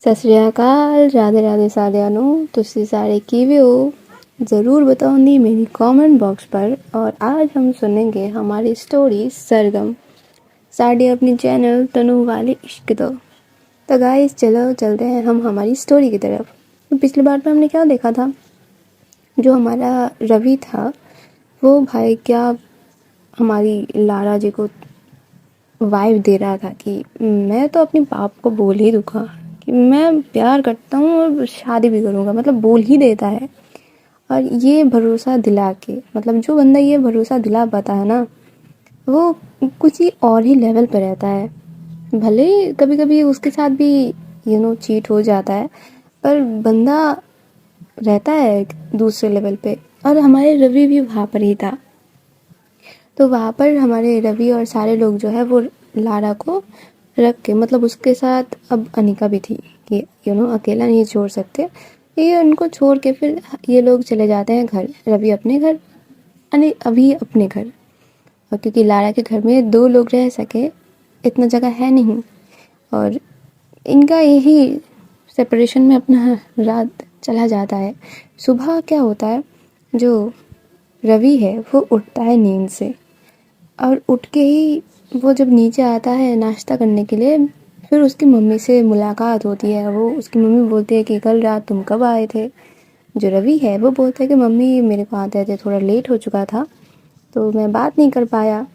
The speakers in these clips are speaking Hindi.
ਸਤਿ ਸ਼੍ਰੀ ਅਕਾਲ, राधे राधे सारिਆਂ ਨੂੰ। ਤੁਸੀਂ सारे किवे हो ज़रूर बताऊंगी मेरी कमेंट बॉक्स पर। और आज हम सुनेंगे हमारी स्टोरी सरगम साड़ी अपनी चैनल तनु वाले इश्क तो गाइस चलो चलते हैं हम हमारी स्टोरी की तरफ। तो पिछली बार में हमने क्या देखा था, जो हमारा रवि था वो भाई क्या हमारी लारा जी को वाइब दे रहा था कि मैं तो अपने बाप को बोल ही दूंगा कि मैं प्यार करता हूँ और शादी भी करूँगा, मतलब बोल ही देता है। और ये भरोसा दिला के, मतलब जो बंदा ये भरोसा दिला पाता है ना, वो कुछ ही और ही लेवल पर रहता है। भले कभी कभी उसके साथ भी चीट हो जाता है, पर बंदा रहता है दूसरे लेवल पे। और हमारे रवि भी वहाँ पर ही था। तो वहाँ पर हमारे रवि और सारे लोग जो है वो लारा को रख के, मतलब उसके साथ अब अनिका भी थी कि अकेला नहीं छोड़ सकते, ये उनको छोड़ के फिर ये लोग चले जाते हैं घर, रवि अपने घर, अभी अपने घर। और क्योंकि लारा के घर में 2 लोग रह सके इतना जगह है नहीं, और इनका यही सेपरेशन में अपना रात चला जाता है। सुबह क्या होता है, जो रवि है वो उठता है नींद से, और उठ के ही वो जब नीचे आता है नाश्ता करने के लिए, फिर उसकी मम्मी से मुलाकात होती है। वो उसकी मम्मी बोलती है कि कल रात तुम कब आए थे। जो रवि है वो बोलता है कि मम्मी मेरे को आते आते थोड़ा लेट हो चुका था तो मैं बात नहीं कर पाया।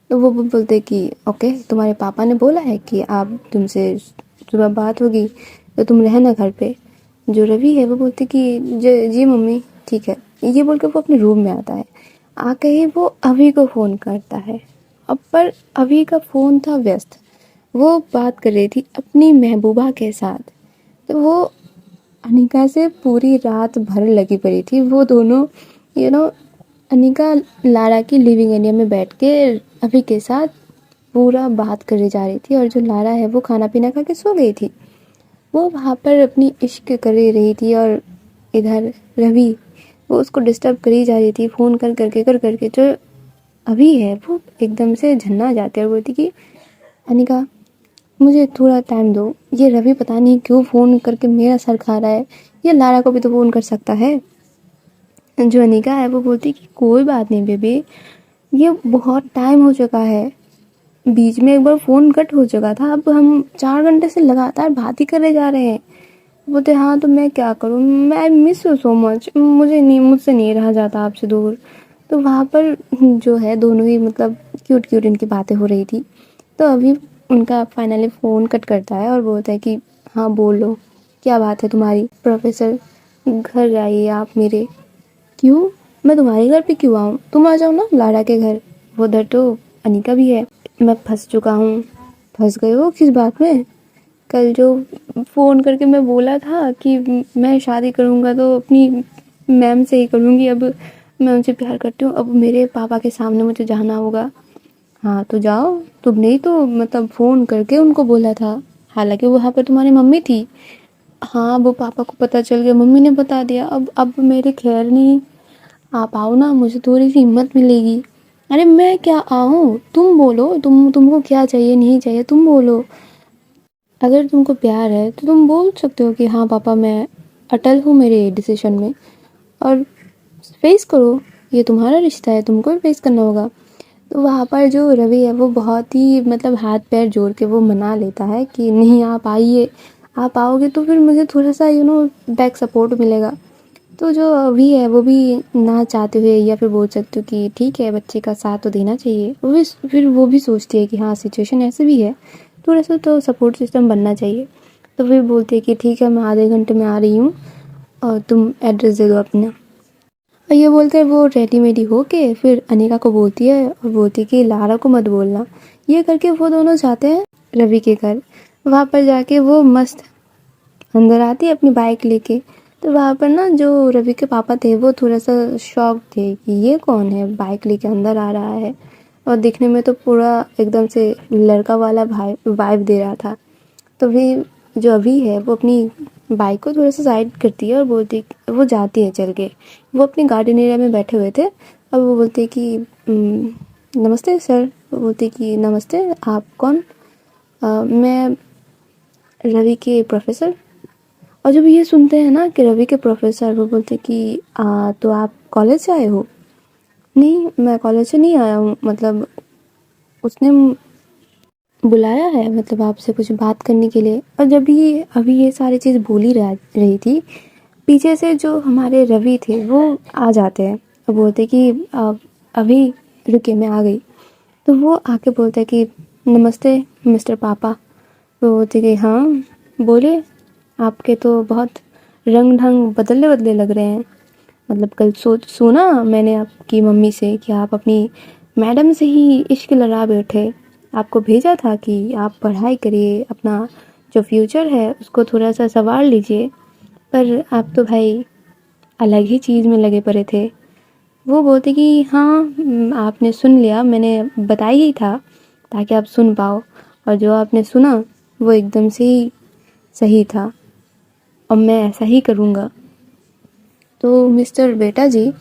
तो वो बोलते कि ओके, तुम्हारे पापा ने बोला है कि आप तुमसे सुबह बात होगी तो तुम रहना घर पे। जो रवि है वो बोलते कि जी मम्मी ठीक है। ये बोल के वो अपने रूम में आता है। आके ही वो अभी को फ़ोन करता है। अब पर अभी का फ़ोन था व्यस्त, वो बात कर रही थी अपनी महबूबा के साथ। तो वो अनिका से पूरी रात भर लगी पड़ी थी। वो दोनों अनिका लारा की लिविंग एरिया में बैठ के अभी के साथ पूरा बात करे जा रही थी, और जो लारा है वो खाना पीना खा के सो गई थी। वो वहाँ पर अपनी इश्क कर रही थी, और इधर रवि वो उसको डिस्टर्ब करी जा रही थी फ़ोन कर करके। जो अभी है वो एकदम से झन्ना जाती है और बोलती कि अनिका मुझे थोड़ा टाइम दो, ये रवि पता नहीं क्यों फ़ोन करके मेरा सर खा रहा है, ये लारा को भी तो फ़ोन कर सकता है। जो अनिका है वो बोलती कि कोई बात नहीं बेबी, ये बहुत टाइम हो चुका है, बीच में एक बार फ़ोन कट हो चुका था, अब हम 4 घंटे से लगातार बात ही करे जा रहे हैं। बोलते हाँ तो मैं क्या करूँ, मैं मिस यू सो मच, मुझसे नहीं रहा जाता आपसे दूर। तो वहाँ पर जो है दोनों ही मतलब क्यूट इनकी बातें हो रही थी। तो अभी उनका फाइनली फ़ोन कट करता है और बोलता है कि हाँ बोलो, क्या बात है तुम्हारी। प्रोफेसर घर जाइए आप मेरे। क्यों, मैं तुम्हारे घर पे क्यों आऊँ, तुम आ जाओ ना लारा के घर, वो उधर तो अनिका भी है। मैं फंस चुका हूँ। फंस गए हो किस बात में? कल जो फ़ोन करके मैं बोला था कि मैं शादी करूँगा तो अपनी मैम से ही करूँगी, अब मैं उनसे प्यार करती हूँ, अब मेरे पापा के सामने मुझे जाना होगा। हाँ तो जाओ, तुमने ही तो मतलब फ़ोन करके उनको बोला था, हालांकि वहाँ पर तुम्हारी मम्मी थी। हाँ वो पापा को पता चल गया, मम्मी ने बता दिया, अब मेरे खैर नहीं। आप आओ ना, मुझे थोड़ी सी हिम्मत मिलेगी। अरे मैं क्या आऊँ, तुम बोलो, तुमको क्या चाहिए नहीं चाहिए तुम बोलो। अगर तुमको प्यार है तो तुम बोल सकते हो कि हाँ पापा मैं अटल हूँ मेरे डिसीजन में, और फेस करो, ये तुम्हारा रिश्ता है, तुमको भी फेस करना होगा। तो वहाँ पर जो रवि है वो बहुत ही मतलब हाथ पैर जोड़ के वो मना लेता है कि नहीं आप आइए, आप आओगे तो फिर मुझे थोड़ा सा बैक सपोर्ट मिलेगा। तो जो अभी है वो भी ना चाहते हुए, या फिर बोल सकते हो कि ठीक है बच्चे का साथ तो देना चाहिए, वो भी फिर वो भी सोचती है कि हाँ सिचुएशन ऐसे भी है, थोड़ा सा तो सपोर्ट सिस्टम बनना चाहिए। तो फिर बोलती है कि ठीक है मैं आधे घंटे में आ रही हूँ और तुम एड्रेस दे दो अपना। और ये बोलकर वो रेडी मेडी होके फिर अनिका को बोलती है, और बोलती है कि लारा को मत बोलना। ये करके वो दोनों जाते हैं रवि के घर। वहाँ पर जाके वो मस्त अंदर आती है अपनी बाइक लेके। तो वहाँ पर ना जो रवि के पापा थे वो थोड़ा सा शॉक थे कि ये कौन है बाइक लेके अंदर आ रहा है, और दिखने में तो पूरा एकदम से लड़का वाला भाई वाइब दे रहा था। तो फिर जो अभी है वो अपनी बाइक को थोड़ा सा साइड करती है और बोलती, वो जाती है चल के। वो अपनी गार्डन एरिया में बैठे हुए थे, अब वो बोलती है कि नमस्ते सर। वो बोलती कि नमस्ते, आप कौन? मैं रवि के प्रोफेसर। और जब ये सुनते हैं ना कि रवि के प्रोफेसर, वो बोलते कि तो आप कॉलेज से आए हो? नहीं, मैं कॉलेज से नहीं आया हूँ, मतलब उसने बुलाया है, मतलब आपसे कुछ बात करने के लिए। और जब ये अभी ये सारी चीज़ बोल ही रही थी, पीछे से जो हमारे रवि थे वो आ जाते हैं और बोलते कि अभी रुकिए, मैं आ गई। तो वो आके बोलते हैं कि नमस्ते मिस्टर पापा। तो बोलते कि हाँ बोले, आपके तो बहुत रंग ढंग बदले बदले लग रहे हैं। मतलब कल सुना मैंने आपकी मम्मी से कि आप अपनी मैडम से ही इश्क लड़ा बैठे। आपको भेजा था कि आप पढ़ाई करिए, अपना जो फ्यूचर है उसको थोड़ा सा संवार लीजिए, पर आप तो भाई अलग ही चीज़ में लगे पड़े थे। वो बोलते कि हाँ आपने सुन लिया, मैंने बताया ही था ताकि आप सुन पाओ, और जो आपने सुना वो एकदम से ही सही था, और मैं ऐसा ही करूँगा। तो मिस्टर बेटा जी,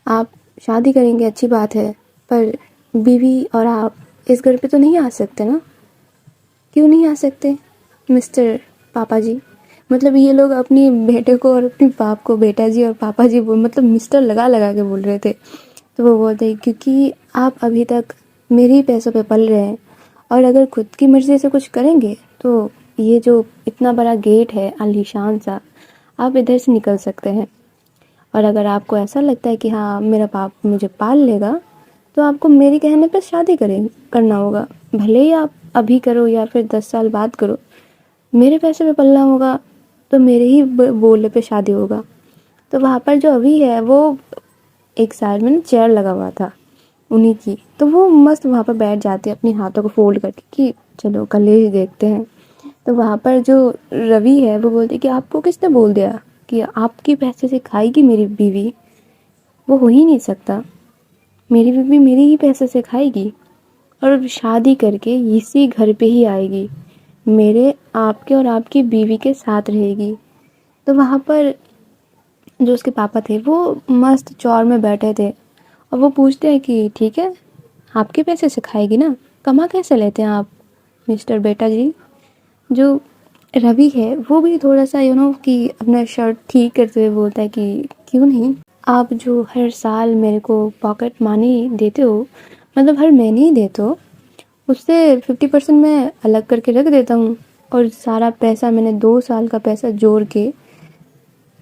आप शादी करेंगे अच्छी बात है, पर बीवी और आप इस घर पे तो नहीं आ सकते ना? क्यों नहीं आ सकते मिस्टर पापा जी? मतलब ये लोग अपनी बेटे को और अपने बाप को बेटा जी और पापा जी बोल, मतलब मिस्टर लगा लगा के बोल रहे थे। तो वो बोलते हैं क्योंकि आप अभी तक मेरे ही पैसों पे पल रहे हैं, और अगर खुद की मर्ज़ी से कुछ करेंगे तो ये जो इतना बड़ा गेट है आलीशान सा, आप इधर से निकल सकते हैं। और अगर आपको ऐसा लगता है कि हाँ मेरा बाप मुझे पाल लेगा, तो आपको मेरे कहने पे शादी करना होगा। भले ही आप अभी करो या फिर 10 साल बाद करो, मेरे पैसे पे पलना होगा, तो मेरे ही बोले पे शादी होगा। तो वहाँ पर जो अभी है वो एक साइड में ना चेयर लगा हुआ था उन्हीं की, तो वो मस्त वहाँ पर बैठ जाती है अपनी हाथों को फोल्ड करके कि चलो कलेश देखते हैं। तो वहाँ पर जो रवि है वो बोलती कि आपको किसने बोल दिया कि आपके पैसे से खाएगी मेरी बीवी? वो हो ही नहीं सकता, मेरी बीवी मेरे ही पैसे से खाएगी और शादी करके इसी घर पे ही आएगी, मेरे आपके और आपकी बीवी के साथ रहेगी। तो वहाँ पर जो उसके पापा थे वो मस्त चौर में बैठे थे, और वो पूछते हैं कि ठीक है, आपके पैसे से खाएगी ना, कमा कैसे लेते हैं आप मिस्टर बेटा जी? जो रवि है वो भी थोड़ा सा कि अपना शर्ट ठीक करते हुए बोलता है कि क्यों नहीं, आप जो हर साल मेरे को पॉकेट मनी देते हो, मतलब हर महीने ही देते हो, उससे 50% मैं अलग करके रख देता हूँ, और सारा पैसा मैंने 2 साल का पैसा जोड़ के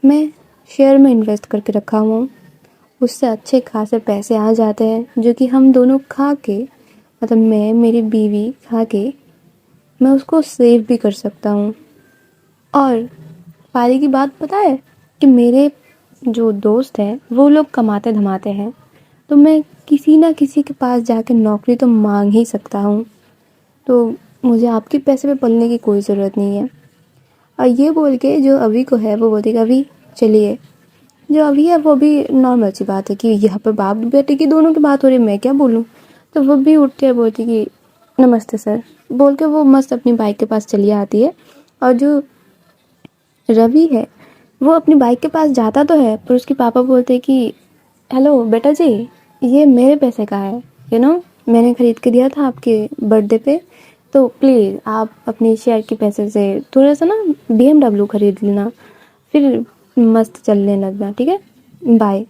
मैं शेयर में इन्वेस्ट करके रखा हुआ हूँ। उससे अच्छे खासे पैसे आ जाते हैं जो कि हम दोनों खा के, मतलब मैं मेरी बीवी खा के, मैं उसको सेव भी कर सकता हूँ। और पारी की बात पता है कि मेरे जो दोस्त हैं वो लोग कमाते धमाते हैं, तो मैं किसी ना किसी के पास जाकर नौकरी तो मांग ही सकता हूँ। तो मुझे आपके पैसे पे पलने की कोई ज़रूरत नहीं है। और ये बोल के जो अभी को है वो बोलती अभी चलिए। जो अभी है वो भी नॉर्मल सी बात है कि यहाँ पर बाप बेटे की दोनों की बात हो रही है, मैं क्या बोलूँ। तो वो भी उठती है, बोलती कि नमस्ते सर बोल के वो मस्त अपनी बाइक के पास चली आती है। और जो रवि है वो अपनी बाइक के पास जाता तो है, पर उसके पापा बोलते कि हेलो बेटा जी, ये मेरे पैसे का है, मैंने ख़रीद के दिया था आपके बर्थडे पे, तो प्लीज़ आप अपने शेयर के पैसे से थोड़ा सा ना BMW ख़रीद लेना, फिर मस्त चलने लगना, ठीक है, बाय।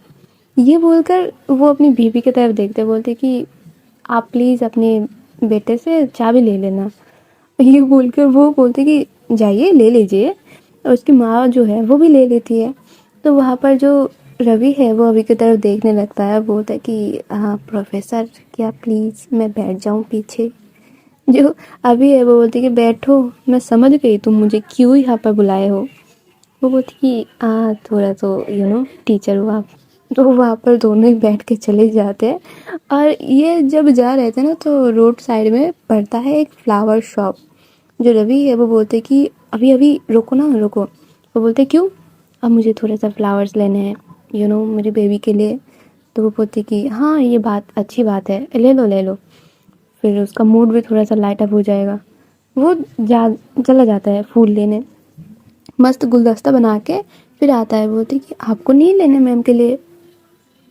ये बोलकर वो अपनी बीवी की तरफ देखते बोलते कि आप प्लीज़ अपने बेटे से चाबी ले लेना। ये बोलकर वो बोलते कि जाइए ले लीजिए, और उसकी माँ जो है वो भी ले लेती है। तो वहाँ पर जो रवि है वो अभी की तरफ देखने लगता है, बोलता है कि हाँ प्रोफेसर, क्या प्लीज़ मैं बैठ जाऊँ पीछे? जो अभी है वो बोलती कि बैठो, मैं समझ गई तुम मुझे क्यों यहाँ पर बुलाए हो। वो बोलती कि थोड़ा तो टीचर हुआ। तो वहाँ पर दोनों ही बैठ के चले जाते हैं। और ये जब जा रहे थे ना, तो रोड साइड में पड़ता है एक फ्लावर शॉप। जो रवि है वो बोलते कि अभी अभी रुको ना रुको। वो बोलते क्यों? अब मुझे थोड़ा सा फ्लावर्स लेने हैं मेरी बेबी के लिए। तो वो बोलते कि हाँ ये बात अच्छी बात है, ले लो ले लो, फिर उसका मूड भी थोड़ा सा लाइट अप हो जाएगा। वो चला जाता है फूल लेने, मस्त गुलदस्ता बना के फिर आता है। बोलती कि आपको नहीं लेने मैम के लिए?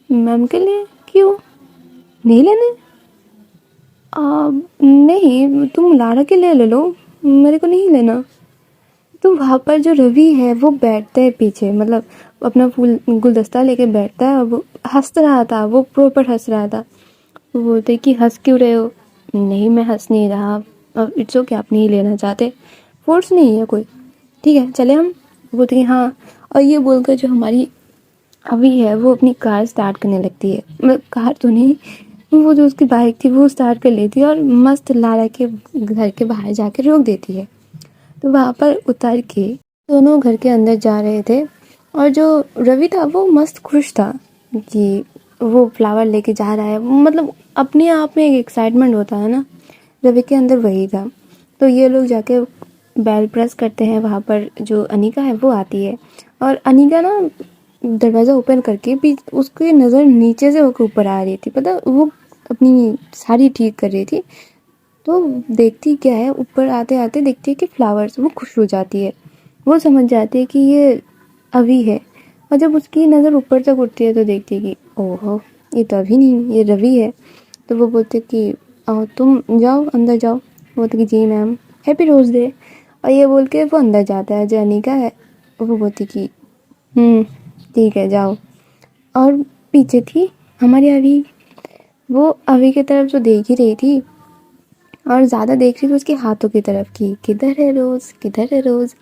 मैम के लिए क्यों नहीं लेने? नहीं तुम लारा के लिए ले लो, मेरे को नहीं लेना। तो वहाँ पर जो रवि है वो बैठता है पीछे, मतलब अपना फूल गुलदस्ता लेके बैठता है और वो हंस रहा था, वो प्रॉपर हंस रहा था। वो बोलते कि हंस क्यों रहे हो? नहीं मैं हंस नहीं रहा, अब इट्स ओके, आप नहीं लेना चाहते, फोर्स नहीं है कोई, ठीक है चले हम। बोलते कि हाँ। और ये बोलकर जो हमारी अभी है वो अपनी कार स्टार्ट करने लगती है, मतलब कार तो नहीं, वो जो उसकी बाइक थी वो स्टार्ट कर लेती है और मस्त लारा के घर के बाहर जाके रोक देती है। तो वहाँ पर उतर के दोनों घर के अंदर जा रहे थे और जो रवि था वो मस्त खुश था कि वो फ्लावर लेके जा रहा है, मतलब अपने आप में एक एक्साइटमेंट होता है ना, रवि के अंदर वही था। तो ये लोग जाके बेल प्रेस करते हैं, वहाँ पर जो अनिका है वो आती है और अनिका ना दरवाज़ा ओपन करके भी उसकी नज़र नीचे से होकर ऊपर आ रही थी, पता वो अपनी साड़ी ठीक कर रही थी। तो देखती क्या है, ऊपर आते आते देखती है कि फ्लावर्स, वो खुश हो जाती है, वो समझ जाती है कि ये अभी है। और जब उसकी नज़र ऊपर तक उठती है तो देखती है कि ओहो ये तो अभी नहीं, ये रवि है। तो वो बोलते कि आओ तुम जाओ अंदर जाओ। वो बोलते कि जी मैम, हैप्पी रोज़ डे। और ये बोल के वो अंदर जाता है। जो अनिका है वो बोलती कि ठीक है जाओ। और पीछे थी हमारी अभी, वो अभी की तरफ जो देख ही रही थी और ज़्यादा देख रही थी उसके हाथों की तरफ की किधर है रोज़, किधर है रोज़।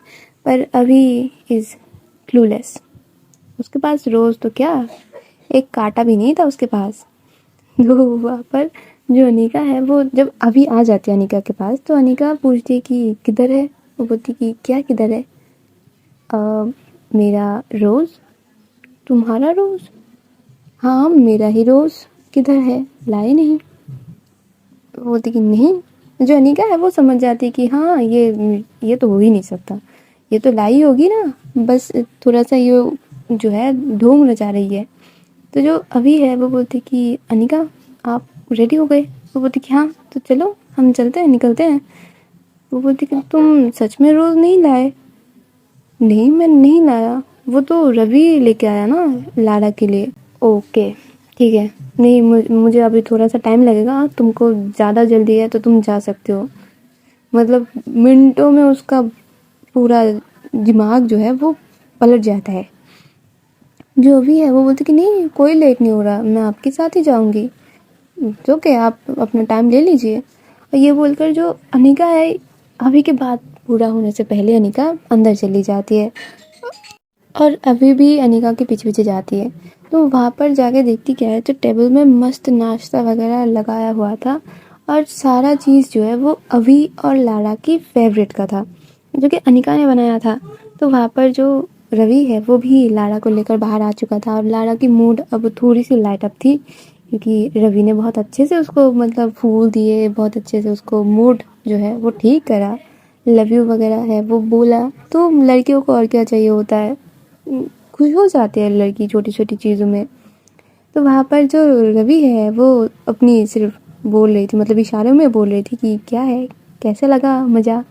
पर अभी इज़ क्लूलेस, उसके पास रोज़ तो क्या, एक कांटा भी नहीं था उसके पास। तो वहाँ पर जो अनिका है वो जब अभी आ जाती है अनिका के पास, तो अनिका पूछती है कि किधर है। वो बोलती कि क्या किधर है? मेरा रोज़, तुम्हारा रोज़? हाँ मेरा ही रोज़, किधर है, लाए नहीं? वो बोलती कि नहीं। जो अनिका है वो समझ जाती है कि हाँ ये तो हो ही नहीं सकता, ये तो लाई होगी ना, बस थोड़ा सा ये जो है ढोंग रचा रही है। तो जो अभी है वो बोलती कि अनिका आप रेडी हो गए? वो बोलती कि हाँ तो चलो हम चलते हैं, निकलते हैं। वो बोलती कि तुम सच में रोज़ नहीं लाए? नहीं मैं नहीं लाया, वो तो रवि लेके आया ना लारा के लिए। ओके ठीक है, नहीं मुझे अभी थोड़ा सा टाइम लगेगा, तुमको ज़्यादा जल्दी है तो तुम जा सकते हो। मतलब मिनटों में उसका पूरा दिमाग जो है वो पलट जाता है। जो अभी है वो बोलती कि नहीं कोई लेट नहीं हो रहा, मैं आपके साथ ही जाऊंगी, तो क्या आप अपना टाइम ले लीजिए। और ये बोलकर जो अनिका है, अभी के बाद पूरा होने से पहले अनिका अंदर चली जाती है और अभी भी अनिका के पीछे पीछे जाती है। तो वहाँ पर जाके देखती क्या है, तो टेबल में मस्त नाश्ता वगैरह लगाया हुआ था और सारा चीज़ जो है वो अभी और लारा की फेवरेट का था, जो कि अनिका ने बनाया था। तो वहाँ पर जो रवि है वो भी लारा को लेकर बाहर आ चुका था और लारा की मूड अब थोड़ी सी लाइट अप थी, क्योंकि रवि ने बहुत अच्छे से उसको मतलब फूल दिए, बहुत अच्छे से उसको मूड जो है वो ठीक करा, लव यू वगैरह है वो बोला। तो लड़कियों को और क्या चाहिए होता है, खुश हो जाते हैं लड़की छोटी छोटी चीज़ों में। तो वहाँ पर जो रवि है वो अपनी सिर्फ बोल रही थी, मतलब इशारों में बोल रही थी कि क्या है, कैसे लगा मज़ा?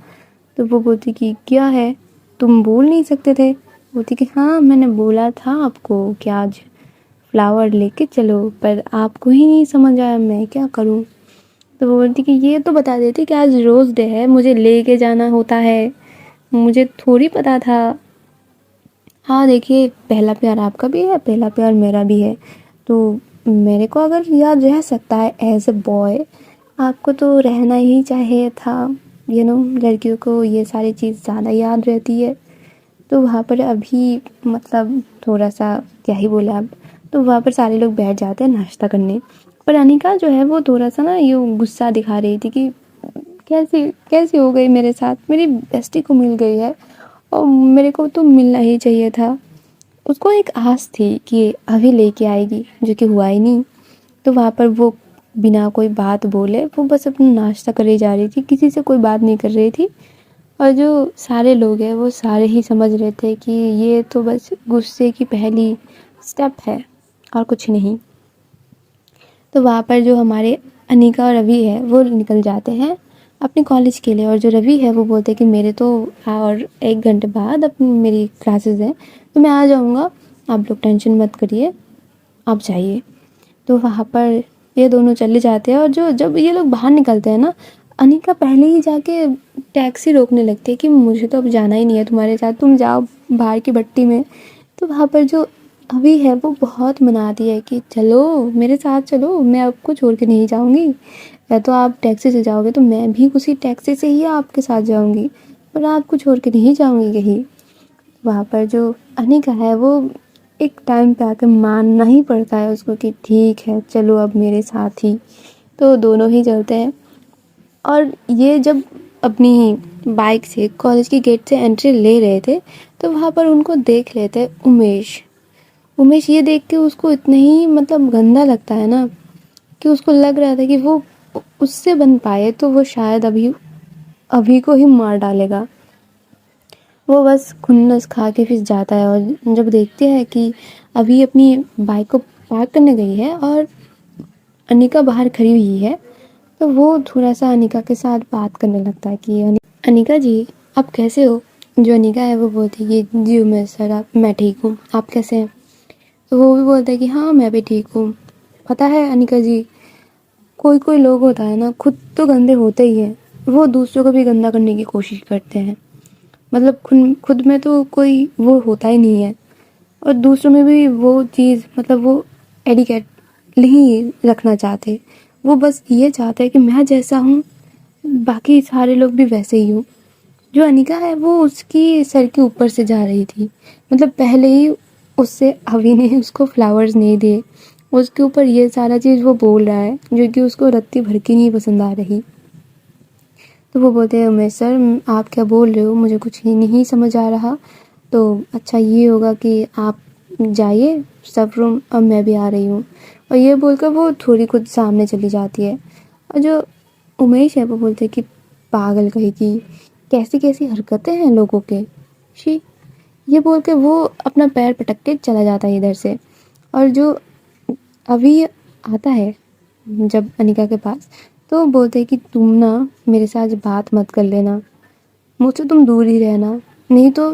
तो वो बोलती कि क्या है, तुम बोल नहीं सकते थे? बोलती कि हाँ मैंने बोला था आपको कि आज फ्लावर लेके चलो, पर आपको ही नहीं समझ आया, मैं क्या करूँ? तो वो बोलती कि ये तो बता देती कि आज रोज़ डे है, मुझे लेके जाना होता है, मुझे थोड़ी पता था। हाँ देखिए, पहला प्यार आपका भी है, पहला प्यार मेरा भी है, तो मेरे को अगर याद रह सकता है एज अ बॉय, आपको तो रहना ही चाहिए था। लड़कियों को ये सारी चीज़ ज़्यादा याद रहती है। तो वहाँ पर अभी मतलब थोड़ा सा क्या ही बोला अब, तो वहाँ पर सारे लोग बैठ जाते हैं नाश्ता करने। पर अनिका जो है वो थोड़ा सा ना यूँ गुस्सा दिखा रही थी कि कैसे कैसे हो गई मेरे साथ, मेरी बेस्टी को मिल गई है और मेरे को तो मिलना ही चाहिए था। उसको एक आस थी कि अभी लेके आएगी, जो कि हुआ ही नहीं। तो वहाँ पर वो बिना कोई बात बोले वो बस अपना नाश्ता करे जा रही थी, किसी से कोई बात नहीं कर रही थी। और जो सारे लोग हैं वो सारे ही समझ रहे थे कि ये तो बस गुस्से की पहली स्टेप है और कुछ नहीं। तो वहाँ पर जो हमारे अनिका और रवि है वो निकल जाते हैं अपने कॉलेज के लिए, और जो रवि है वो बोलते हैं कि मेरे तो और 1 घंटे बाद अपनी मेरी क्लासेस हैं, तो मैं आ जाऊँगा, आप लोग टेंशन मत करिए, आप जाइए। तो वहाँ पर ये दोनों चले जाते हैं और जो जब ये लोग बाहर निकलते हैं ना, अनिका पहले ही जाके टैक्सी रोकने लगती है कि मुझे तो अब जाना ही नहीं है तुम्हारे साथ, तुम जाओ बाहर की भट्टी में। तो वहाँ पर जो अभी है वो बहुत मनाती है कि चलो मेरे साथ चलो, मैं आपको छोड़ के नहीं जाऊँगी, या तो आप टैक्सी से जाओगे तो मैं भी उसी टैक्सी से ही आपके साथ जाऊँगी, पर आपको छोड़ के नहीं जाऊँगी कहीं। वहाँ पर जो अनिका है वो एक टाइम पे आके मानना ही पड़ता है उसको कि ठीक है चलो अब मेरे साथ ही। तो दोनों ही चलते हैं और ये जब अपनी बाइक से कॉलेज की गेट से एंट्री ले रहे थे तो वहाँ पर उनको देख लेते उमेश। उमेश ये देख के उसको इतना ही मतलब गंदा लगता है ना कि उसको लग रहा था कि वो उससे बन पाए तो वो शायद अभी अभी को ही मार डालेगा। वो बस खुन्नस खा के फिर जाता है और जब देखते हैं कि अभी अपनी बाइक को पार्क करने गई है और अनिका बाहर खड़ी हुई है तो वो थोड़ा सा अनिका के साथ बात करने लगता है कि अनिका जी आप कैसे हो। जो अनिका है वो बोलती है कि जी उमेश सर आप मैं ठीक हूँ, आप कैसे हैं। तो वो भी बोलता है कि हाँ मैं भी ठीक हूँ। पता है अनिका जी, कोई कोई लोग होता है ना खुद तो गंदे होते ही हैं, वो दूसरों को भी गंदा करने की कोशिश करते हैं। मतलब खुद में तो कोई वो होता ही नहीं है और दूसरों में भी वो चीज़ मतलब वो एडिकेट नहीं रखना चाहते। वो बस ये चाहते हैं कि मैं जैसा हूँ बाकी सारे लोग भी वैसे ही हो। जो अनिका है वो उसकी सर के ऊपर से जा रही थी, मतलब पहले ही उससे अभी ने उसको फ्लावर्स नहीं दिए, उसके ऊपर ये सारा चीज़ वो बोल रहा है जो कि उसको रत्ती भर की नहीं पसंद आ रही। तो वो बोलते हैं उमेश सर आप क्या बोल रहे हो, मुझे कुछ ही नहीं समझ आ रहा। तो अच्छा ये होगा कि आप जाइए स्टाफ रूम, अब मैं भी आ रही हूँ। और ये बोलकर वो थोड़ी खुद सामने चली जाती है और जो उमेश है वो बोलते हैं कि पागल कहेगी, कैसी कैसी हरकतें हैं लोगों के, शी। ये बोल के वो अपना पैर पटक के चला जाता है इधर से। और जो अभी आता है जब अनिका के पास तो बोलते हैं कि तुम ना मेरे से आज बात मत कर लेना, मुझसे तुम दूर ही रहना, नहीं तो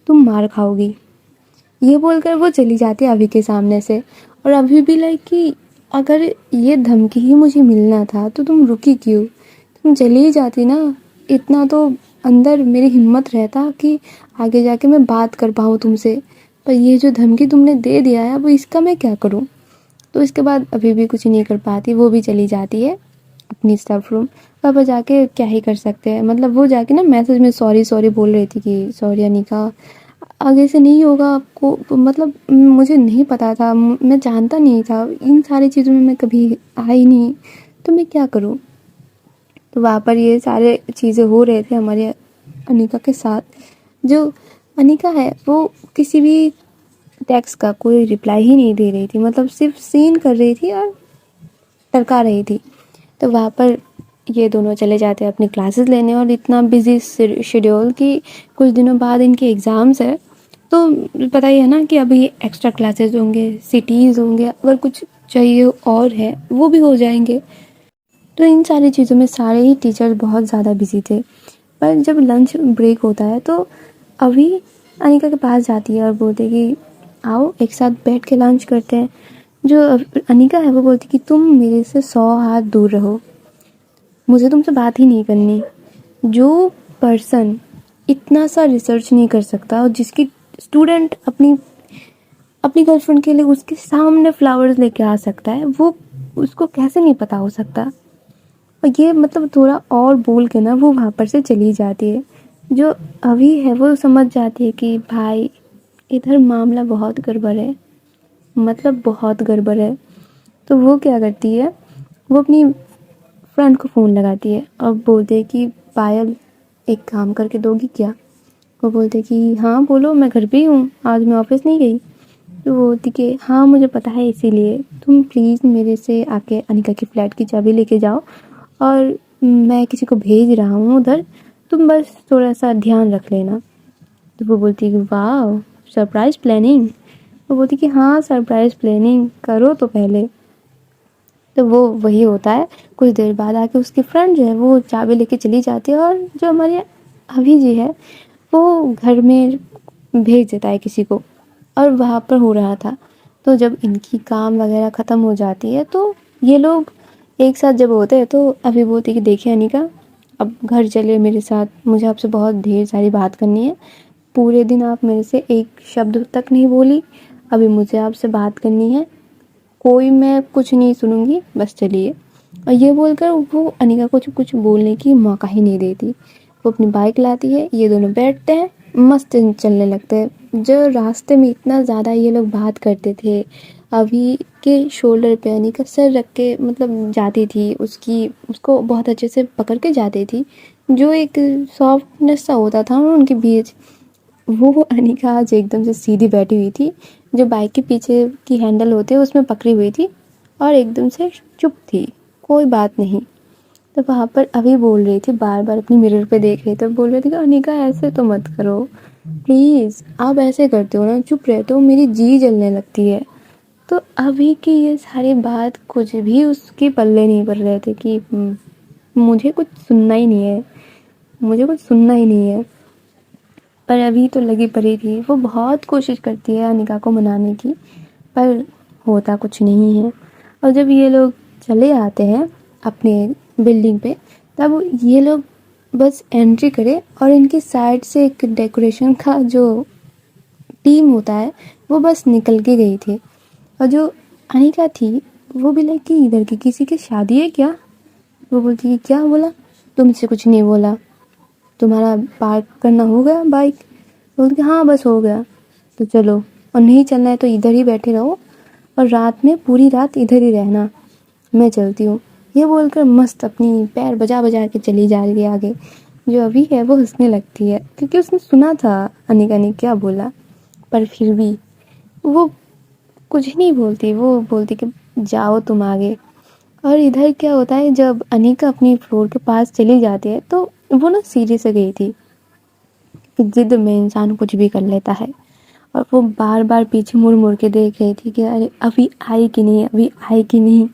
तुम मार खाओगी। ये बोलकर वो चली जाती है अभी के सामने से। और अभी भी लाइक कि अगर ये धमकी ही मुझे मिलना था तो तुम रुकी क्यों, तुम चली ही जाती ना। इतना तो अंदर मेरी हिम्मत रहता कि आगे जाके मैं बात कर पाऊँ तुमसे, पर ये जो धमकी तुमने दे दिया है अब इसका मैं क्या करूँ। तो इसके बाद अभी भी कुछ नहीं कर पाती, वो भी चली जाती है अपनी स्टाफ रूम। पापा जाके क्या ही कर सकते हैं, मतलब वो जाके ना मैसेज में सॉरी सॉरी बोल रही थी कि सॉरी अनिका, आगे से नहीं होगा आपको, मतलब मुझे नहीं पता था, मैं जानता नहीं था, इन सारी चीज़ों में मैं कभी आई नहीं, तो मैं क्या करूँ। तो वहाँ पर ये सारे चीज़ें हो रहे थे हमारे अनिका के साथ। जो अनिका है वो किसी भी टेक्स्ट का कोई रिप्लाई ही नहीं दे रही थी, मतलब सिर्फ सीन कर रही थी और टरका रही थी। तो वहाँ पर ये दोनों चले जाते हैं अपनी क्लासेस लेने और इतना बिजी शेड्यूल कि कुछ दिनों बाद इनके एग्ज़ाम्स है। तो पता ही है ना कि अभी एक्स्ट्रा क्लासेस होंगे, सिटीज़ होंगे, अगर कुछ चाहिए और है वो भी हो जाएंगे। तो इन सारी चीज़ों में सारे ही टीचर्स बहुत ज़्यादा बिजी थे। पर जब लंच ब्रेक होता है तो अभी अनिका के पास जाती है और बोलती है कि आओ एक साथ बैठ के लंच करते हैं। जो अनिका है वो बोलती कि तुम मेरे से 100 हाथ दूर रहो, मुझे तुमसे बात ही नहीं करनी। जो पर्सन इतना सा रिसर्च नहीं कर सकता और जिसकी स्टूडेंट अपनी अपनी गर्लफ्रेंड के लिए उसके सामने फ्लावर्स लेके आ सकता है, वो उसको कैसे नहीं पता हो सकता। और ये मतलब थोड़ा और बोल के ना वो वहाँ पर से चली जाती है। जो अभी है वो समझ जाती है कि भाई इधर मामला बहुत गड़बड़ है, मतलब बहुत गड़बड़ है। तो वो क्या करती है, वो अपनी फ्रेंड को फ़ोन लगाती है और बोलती है कि पायल एक काम करके दोगी क्या। वो बोलते कि हाँ बोलो, मैं घर पे ही हूँ, आज मैं ऑफिस नहीं गई। तो वो बोलती कि हाँ मुझे पता है, इसीलिए तुम प्लीज़ मेरे से आके अनिका की फ़्लैट की चाबी लेके जाओ और मैं किसी को भेज रहा हूँ उधर, तुम बस थोड़ा सा ध्यान रख लेना। तो वो बोलती कि वाह सरप्राइज़ प्लानिंग। वो बोलती कि हाँ सरप्राइज़ प्लानिंग करो तो पहले। तो वो वही होता है, कुछ देर बाद आके उसकी फ्रेंड जो है वो चाबी लेके चली जाती है और जो हमारी अभी जी है वो घर में भेज देता है किसी को। और वहाँ पर हो रहा था, तो जब इनकी काम वगैरह ख़त्म हो जाती है तो ये लोग एक साथ जब होते हैं तो अभी बोलती कि देखिए अनिका, अब घर चलिए मेरे साथ, मुझे आपसे बहुत ढेर सारी बात करनी है। पूरे दिन आप मेरे से एक शब्द तक नहीं बोली, अभी मुझे आपसे बात करनी है, कोई मैं कुछ नहीं सुनूंगी, बस चलिए। और ये बोलकर वो अनिका को कुछ बोलने की मौका ही नहीं देती। वो अपनी बाइक लाती है, ये दोनों बैठते हैं, मस्त चलने लगते हैं। जो रास्ते में इतना ज़्यादा ये लोग बात करते थे, अभी के शोल्डर पे अनिका सर रख के मतलब जाती थी, उसको बहुत अच्छे से पकड़ के जाती थी। जो एक सॉफ्टनेस सा होता था उनके बीच, वो अनिका आज एकदम से सीधी बैठी हुई थी। जो बाइक के पीछे की हैंडल होते हैं उसमें पकड़ी हुई थी और एकदम से चुप थी, कोई बात नहीं। तो वहाँ पर अभी बोल रही थी, बार बार अपनी मिरर पे देख रही थी, बोल रही थी कि अनिका ऐसे तो मत करो प्लीज़, आप ऐसे करते हो ना, चुप रहते हो, मेरी जी जलने लगती है। तो अभी की ये सारी बात कुछ भी उसके पल्ले नहीं पड़ रहे थे कि मुझे कुछ सुनना ही नहीं है, मुझे कुछ सुनना ही नहीं है। पर अभी तो लगी पड़ी थी, वो बहुत कोशिश करती है अनिका को मनाने की, पर होता कुछ नहीं है। और जब ये लोग चले आते हैं अपने बिल्डिंग पे, तब ये लोग बस एंट्री करे और इनकी साइड से एक डेकोरेशन का जो टीम होता है वो बस निकल के गई थी। और जो अनिका थी वो भी लगी इधर की किसी की शादी है क्या। वो बोलती कि क्या बोला, तुमसे कुछ नहीं बोला, तुम्हारा पार्क करना हो गया बाइक। बोलती हाँ बस हो गया, तो चलो, और नहीं चलना है तो इधर ही बैठे रहो और रात में पूरी रात इधर ही रहना, मैं चलती हूँ। ये बोलकर मस्त अपनी पैर बजा बजा के चली जा रही है आगे। जो अभी है वो हंसने लगती है क्योंकि उसने सुना था अनिका ने क्या बोला, पर फिर भी वो कुछ नहीं बोलती, वो बोलती कि जाओ तुम आगे। और इधर क्या होता है, जब अनिका अपनी फ्लोर के पास चली जाती है तो वो ना सीढ़ी से गई थी कि जिद में इंसान कुछ भी कर लेता है। और वो बार बार पीछे मुड़ मुड़ के देख रही थी कि अरे अभी आई कि नहीं, अभी आई कि नहीं।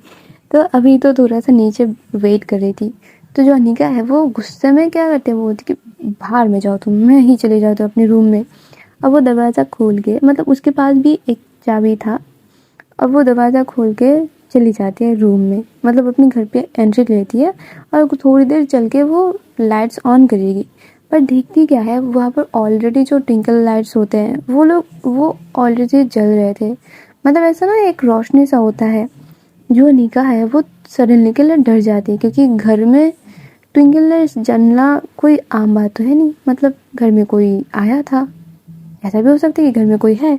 तो अभी तो थोड़ा सा नीचे वेट कर रही थी। तो जो अनिका है वो गुस्से में क्या करते हैं, वो बोलती कि बाहर में जाओ तुम, मैं ही चले जाओ तो अपने रूम में। अब वो दरवाज़ा खोल के, मतलब उसके पास भी एक चाबी था, और वो दरवाज़ा खोल के चली जाती है रूम में, मतलब अपने घर पे एंट्री लेती है। और थोड़ी देर चल के वो लाइट्स ऑन करेगी, पर देखती क्या है, वहाँ पर ऑलरेडी जो ट्विंकल लाइट्स होते हैं वो ऑलरेडी जल रहे थे। मतलब ऐसा ना एक रोशनी सा होता है। जो अनिका है वो सडनली के लिए डर जाती है क्योंकि घर में ट्विंकल लाइट्स जलना कोई आम बात तो है नहीं, मतलब घर में कोई आया था, ऐसा भी हो सकता है कि घर में कोई है।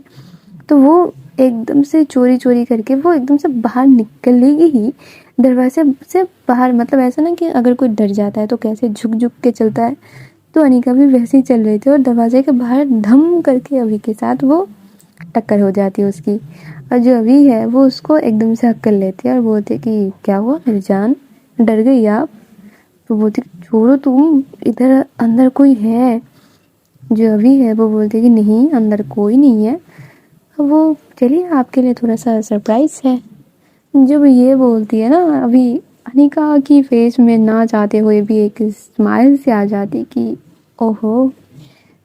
तो वो एकदम से चोरी चोरी करके वो एकदम से बाहर निकलेगी ही दरवाजे से बाहर, मतलब ऐसा ना कि अगर कोई डर जाता है तो कैसे झुक झुक के चलता है, तो अनिका भी वैसे ही चल रही थी और दरवाजे के बाहर धम करके अभी के साथ वो टक्कर हो जाती है उसकी। और जो अभी है वो उसको एकदम से हक कर लेती है और बोलती है कि क्या हुआ मेरी जान, डर गई आप। तो बोलती छोड़ो तुम, इधर अंदर कोई है। जो अभी है वो बोलती है कि नहीं अंदर कोई नहीं है। वो चलिए आपके लिए थोड़ा सा सरप्राइज है। जब ये बोलती है ना, अभी अनिका की फेस में ना चाहते हुए भी एक स्माइल से आ जाती कि ओहो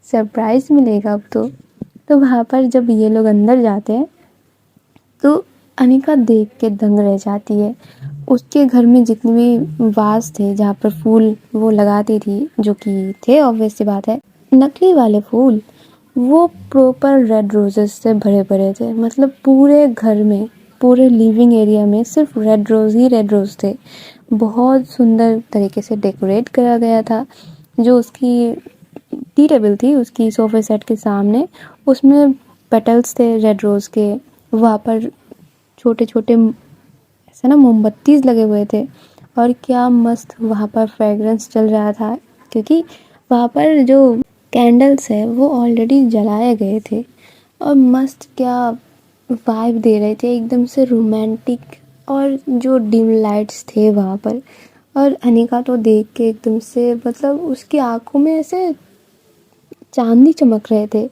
सरप्राइज मिलेगा अब तो वहाँ पर जब ये लोग अंदर जाते हैं तो अनिका देख के दंग रह जाती है। उसके घर में जितने भी वास थे जहाँ पर फूल वो लगाती थी, जो कि थे ऑब्वियस सी बात है नकली वाले फूल, वो प्रॉपर रेड रोजेस से भरे भरे थे। मतलब पूरे घर में, पूरे लिविंग एरिया में सिर्फ रेड रोज ही रेड रोज थे। बहुत सुंदर तरीके से डेकोरेट करा गया था। जो उसकी टी टेबल थी उसकी सोफे सेट के सामने, उसमें पेटल्स थे रेड रोज के। वहाँ पर छोटे छोटे ऐसे ना मोमबत्तीज लगे हुए थे और क्या मस्त वहाँ पर फ्रेगरेंस चल रहा था, क्योंकि वहाँ पर जो कैंडल्स है वो ऑलरेडी जलाए गए थे और मस्त क्या वाइब दे रहे थे, एकदम से रोमांटिक। और जो डिम लाइट्स थे वहाँ पर, और अनिका तो देख के एकदम से, मतलब उसकी आंखों में ऐसे चांदनी चमक रहे थे।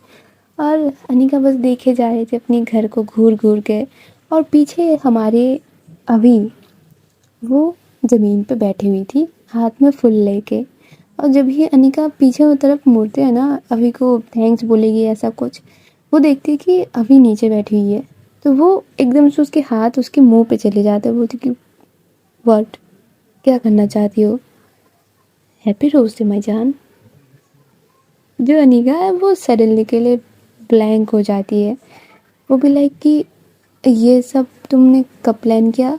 और अनिका बस देखे जा रही थी अपने घर को घूर घूर के। और पीछे हमारे अभी वो ज़मीन पे बैठी हुई थी हाथ में फूल लेके। और जब ही अनिका पीछे की तरफ मुड़ते हैं ना, अभी को थैंक्स बोलेगी ऐसा कुछ, वो देखती है कि अभी नीचे बैठी हुई है। तो वो एकदम से उसके हाथ उसके मुंह पे चले जाते हैं। बोलती कि व्हाट, क्या करना चाहती हो, हैप्पी रोज़ माई जान। जो अनिका है वो सडनली के लिए ब्लैंक हो जाती है। वो भी लाइक कि ये सब तुमने कब प्लान किया?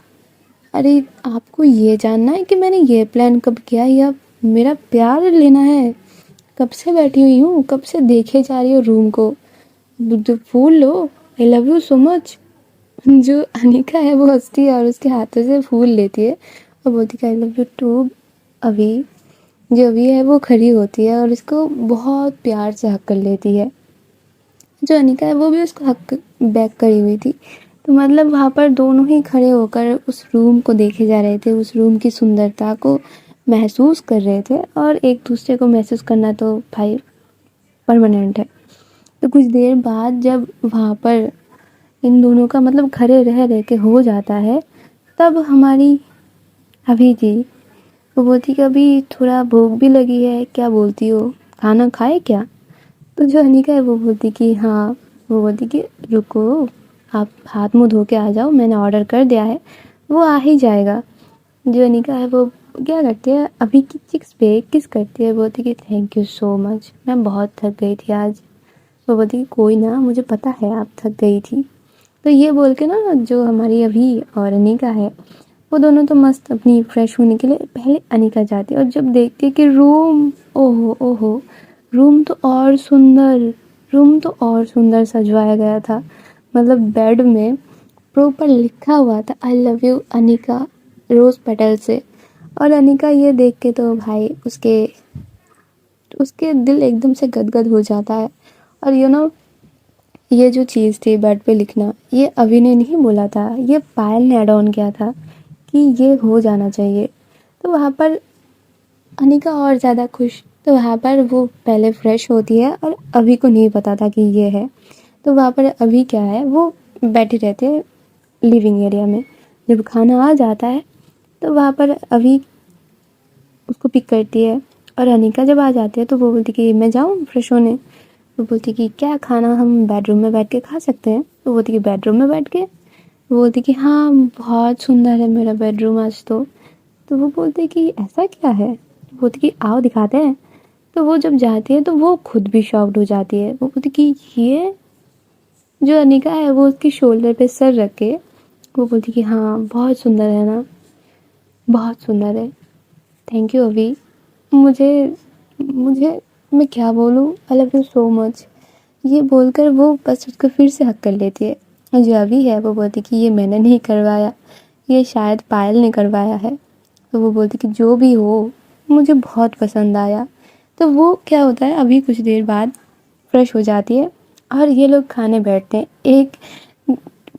अरे आपको ये जानना है कि मैंने ये प्लान कब किया या मेरा प्यार लेना है? कब से बैठी हुई हूँ, कब से देखे जा रही हूँ रूम को। जो फूल लो, I love you so much. जो अनिका है वो हंसती है और उसके हाथों से फूल लेती है और बोलती है आई लव यू टू अभी। जो अभी है वो खड़ी होती है और उसको बहुत प्यार से हक कर लेती है। जो अनिका है वो भी उसको हक बैक करी हुई थी। तो मतलब वहाँ पर दोनों ही खड़े होकर उस रूम को देखे जा रहे थे, उस रूम की सुंदरता को महसूस कर रहे थे। और एक दूसरे को महसूस करना तो भाई परमानेंट है। तो कुछ देर बाद जब वहाँ पर इन दोनों का मतलब खड़े रह के हो जाता है, तब हमारी अभी जी वो बोलती कि अभी थोड़ा भूख भी लगी है, क्या बोलती हो, खाना खाए क्या? तो जो अनिका है वो बोलती कि हाँ, वो बोलती कि रुको, आप हाथ मुंह धो के आ जाओ, मैंने ऑर्डर कर दिया है, वो आ ही जाएगा। जो अनिका है वो क्या करती है, अभी की चिक्स पे किस करती है, बोलती कि थैंक यू सो मच, मैं बहुत थक गई थी आज। वो बोलती कि कोई ना, मुझे पता है आप थक गई थी। तो ये बोल के ना जो हमारी अभी और अनिका है वो दोनों तो मस्त अपनी फ्रेश होने के लिए पहले अनिका जाती है और जब देखती है कि रूम, ओहो ओहो, रूम तो और सुंदर सजवाया गया था। मतलब बेड में प्रॉपर लिखा हुआ था I love you Anika rose petal से। और अनिका ये देख के तो भाई उसके उसके दिल एकदम से गदगद हो जाता है। और ये जो चीज़ थी बेड पे लिखना, ये अभी ने नहीं बोला था, ये पायल ने ऐड ऑन किया था कि ये हो जाना चाहिए। तो वहाँ पर अनिका और ज़्यादा खुश। तो वहाँ पर वो पहले फ्रेश होती है और अभी को नहीं पता था कि ये है। तो वहाँ पर अभी क्या है, वो बैठे रहते हैं लिविंग एरिया में। जब खाना आ जाता है तो वहाँ पर अभी उसको पिक करती है और अनिका जब आ जाती है तो वो बोलती कि मैं जाऊँ फ्रेश होने। वो बोलती कि क्या खाना हम बेडरूम में बैठ के खा सकते हैं? वो बोलती कि बेडरूम में बैठ के? वो बोलती कि हाँ बहुत सुंदर है मेरा बेडरूम आज तो वो बोलते कि ऐसा क्या है? वो बोलती कि आओ दिखाते हैं। तो वो जब जाती है तो वो खुद भी शॉक्ड हो जाती है। वो बोलती कि ये जो अनिका है वो उसकी शोल्डर पे सर रख के वो बोलती कि हाँ बहुत सुंदर है ना, बहुत सुंदर है, थैंक यू अभी। मुझे मुझे मैं क्या बोलूँ, आई लव यू सो मच। ये बोलकर वो बस उसको फिर से हक कर लेती है। और जो अभी है वो बोलती कि ये मैंने नहीं करवाया, ये शायद पायल ने करवाया है। तो वो बोलती कि जो भी हो मुझे बहुत पसंद आया। तो वो क्या होता है, अभी कुछ देर बाद फ्रेश हो जाती है और ये लोग खाने बैठते हैं। एक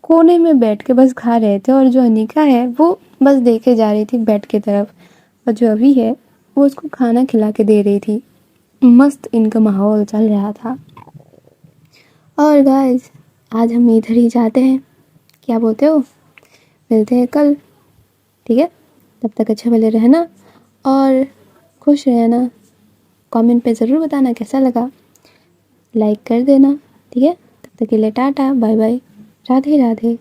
कोने में बैठ के बस खा रहे थे और जो अनिका है वो बस देखे जा रही थी बेड की तरफ और जो अभी है वो उसको खाना खिला के दे रही थी। मस्त इनका माहौल चल रहा था। और गाइस आज हम इधर ही जाते हैं, क्या बोलते हो? मिलते हैं कल, ठीक है? तब तक अच्छे भले रहना और खुश रहना। कमेंट पे ज़रूर बताना कैसा लगा, लाइक कर देना, ठीक है? तब तक के लिए tata bye bye, Radhe Radhe.